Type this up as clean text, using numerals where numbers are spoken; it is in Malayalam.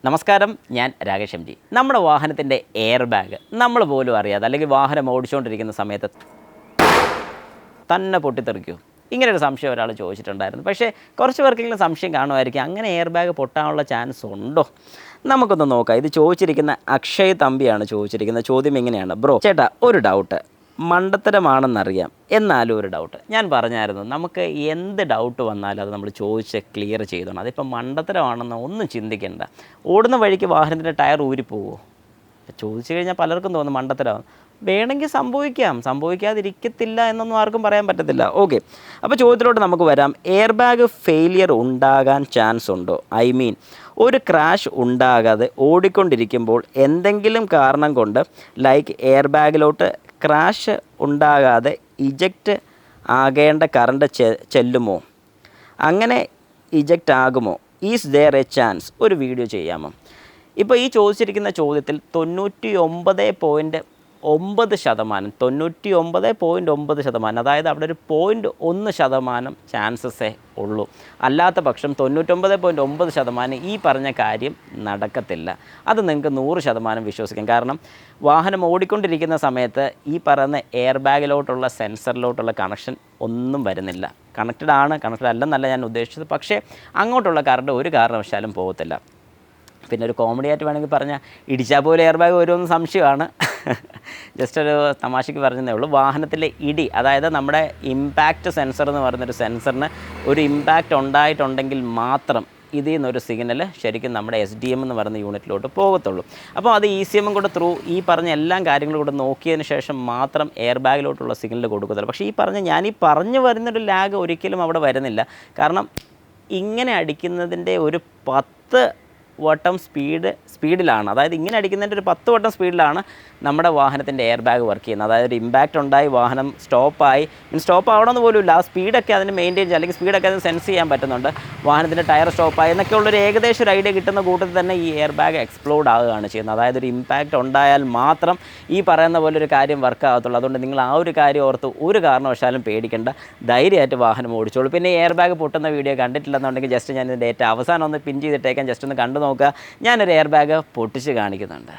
നമസ്കാരം, ഞാൻ രാകേഷ് എം ജി. നമ്മുടെ വാഹനത്തിൻ്റെ എയർ ബാഗ് നമ്മൾ പോലും അറിയാതെ അല്ലെങ്കിൽ വാഹനം ഓടിച്ചുകൊണ്ടിരിക്കുന്ന സമയത്ത് തന്നെ പൊട്ടിത്തെറിക്കുമോ? ഇങ്ങനൊരു സംശയം ഒരാൾ ചോദിച്ചിട്ടുണ്ടായിരുന്നു. പക്ഷേ കുറച്ച് പേർക്കെങ്കിലും സംശയം കാണുമായിരിക്കും, അങ്ങനെ എയർ ബാഗ് പൊട്ടാനുള്ള ചാൻസ് ഉണ്ടോ? നമുക്കൊന്ന് നോക്കാം. ഇത് ചോദിച്ചിരിക്കുന്ന അക്ഷയ് തമ്പിയാണ് ചോദിച്ചിരിക്കുന്ന ചോദ്യം ഇങ്ങനെയാണ്: ബ്രോ ചേട്ടാ, ഒരു ഡൗട്ട്, മണ്ടത്തരമാണെന്നറിയാം, എന്നാലും ഒരു ഡൗട്ട്. ഞാൻ പറഞ്ഞായിരുന്നു, നമുക്ക് എന്ത് ഡൗട്ട് വന്നാലും അത് നമ്മൾ ചോദിച്ച് ക്ലിയർ ചെയ്തോണം. അതിപ്പോൾ മണ്ടത്തരമാണെന്ന് ഒന്നും ചിന്തിക്കേണ്ട. ഓടുന്ന വഴിക്ക് വാഹനത്തിൻ്റെ ടയർ ഊരിപ്പോവുമോ? ചോദിച്ചു കഴിഞ്ഞാൽ പലർക്കും തോന്നും മണ്ടത്തരമാണ്. വേണമെങ്കിൽ സംഭവിക്കാം, സംഭവിക്കാതിരിക്കത്തില്ല എന്നൊന്നും ആർക്കും പറയാൻ പറ്റത്തില്ല. ഓക്കെ, അപ്പോൾ ചോദ്യത്തിലോട്ട് നമുക്ക് വരാം. എയർ ബാഗ് ഫെയിലിയർ ഉണ്ടാകാൻ ചാൻസ് ഉണ്ടോ? ഐ മീൻ, ഒരു ക്രാഷ് ഉണ്ടാകാതെ ഓടിക്കൊണ്ടിരിക്കുമ്പോൾ എന്തെങ്കിലും കാരണം കൊണ്ട്, ലൈക്ക് എയർ ബാഗിലോട്ട് ക്രാഷ് ഉണ്ടാകാതെ ഇജക്റ്റ് ആകേണ്ട കറണ്ട് ചെല്ലുമോ? അങ്ങനെ ഇജക്റ്റ് ആകുമോ? Is there a chance? ഒരു വീഡിയോ ചെയ്യാമോ? ഇപ്പോൾ ഈ ചോദിച്ചിരിക്കുന്ന ചോദ്യത്തിൽ 99.9%, അതായത് അവിടെ ഒരു 0.1% ചാൻസസേ ഉള്ളൂ. അല്ലാത്ത പക്ഷം 99.9% ഈ പറഞ്ഞ കാര്യം നടക്കത്തില്ല. അത് നിങ്ങൾക്ക് 100% വിശ്വസിക്കാം. കാരണം വാഹനം ഓടിക്കൊണ്ടിരിക്കുന്ന സമയത്ത് ഈ പറയുന്ന എയർ ബാഗിലോട്ടുള്ള സെൻസറിലോട്ടുള്ള കണക്ഷൻ ഒന്നും വരുന്നില്ല. കണക്റ്റഡ് അല്ലെന്നല്ല ഞാൻ ഉദ്ദേശിച്ചത്, പക്ഷേ അങ്ങോട്ടുള്ള കറണ്ട് ഒരു കാരണവശാലും പോകത്തില്ല. പിന്നെ ഒരു കോമഡി ആയിട്ട് വേണമെങ്കിൽ പറഞ്ഞാൽ, ഇടിച്ചാൽ പോലെ എയർ ബാഗ് വരുമെന്ന് സംശയമാണ്. ജസ്റ്റ് ഒരു തമാശയ്ക്ക് പറഞ്ഞതേ ഉള്ളൂ. വാഹനത്തിലെ ഇടി, അതായത് നമ്മുടെ ഇമ്പാക്റ്റ് സെൻസർ എന്ന് പറയുന്നൊരു സെൻസറിന് ഒരു ഇമ്പാക്റ്റ് ഉണ്ടായിട്ടുണ്ടെങ്കിൽ മാത്രം ഇതിൽ നിന്നൊരു സിഗ്നൽ ശരിക്കും നമ്മുടെ SDM എന്ന് പറയുന്ന യൂണിറ്റിലോട്ട് പോകത്തുള്ളൂ. അപ്പോൾ അത് ECM കൂടെ ത്രൂ ഈ പറഞ്ഞ എല്ലാ കാര്യങ്ങളും കൂടെ നോക്കിയതിന് ശേഷം മാത്രം എയർ ബാഗിലോട്ടുള്ള സിഗ്നൽ കൊടുക്കത്തുള്ളൂ. പക്ഷേ ഞാനീ പറഞ്ഞു വരുന്നൊരു ലാഗ് ഒരിക്കലും അവിടെ വരുന്നില്ല. കാരണം ഇങ്ങനെ അടിക്കുന്നതിൻ്റെ ഒരു 10 വട്ടം സ്പീഡിലാണ്, അതായത് ഇങ്ങനെ അടിക്കുന്നതിൻ്റെ ഒരു 10 വട്ടം സ്പീഡിലാണ് നമ്മുടെ വാഹനത്തിൻ്റെ എയർ ബാഗ് വർക്ക് ചെയ്യുന്നത്. അതായത് ഒരു ഇമ്പാക്റ്റ് ഉണ്ടായി, വാഹനം സ്റ്റോപ്പ് ആവണമെന്ന് പോലും ഇല്ല, ആ സ്പീഡൊക്കെ അതിന് മെയിൻറ്റെയിൻ ചെയ്യുക, അല്ലെങ്കിൽ സ്പീഡൊക്കെ അതിന് സെൻസ് ചെയ്യാൻ പറ്റുന്നുണ്ട്. വാഹനത്തിൻ്റെ ടയർ സ്റ്റോപ്പായി എന്നൊക്കെ ഉള്ളൊരു ഏകദേശം ഒരു ഐഡിയ കിട്ടുന്ന കൂട്ടത്തിൽ തന്നെ ഈ എയർ ബാഗ് എക്സ്പ്ലോഡ് ആവുകയാണ് ചെയ്യുന്നത്. അതായത് ഒരു ഇമ്പാക്റ്റ് ഉണ്ടായാൽ മാത്രം ഈ പറയുന്ന പോലെ ഒരു കാര്യം വർക്ക് ആകത്തുള്ളൂ. അതുകൊണ്ട് നിങ്ങൾ ആ ഒരു കാര്യം ഓർത്ത് ഒരു കാരണവശാലും പേടിക്കേണ്ട, ധൈര്യമായിട്ട് വാഹനം ഓടിച്ചോളൂ. പിന്നെ എയർ ബാഗ് പൊട്ടുന്ന വീഡിയോ കണ്ടിട്ടില്ലെന്നുണ്ടെങ്കിൽ ജസ്റ്റ് ഞാൻ ഇതിൻ്റെ ഏറ്റവും അവസാനം ഒന്ന് പിൻ ചെയ്തിട്ടേക്കാൻ, ജസ്റ്റ് ഒന്ന് കണ്ടു നോക്കുക. ഞാനൊരു എയർ ബാഗ് പൊട്ടിച്ച് കാണിക്കുന്നുണ്ട്.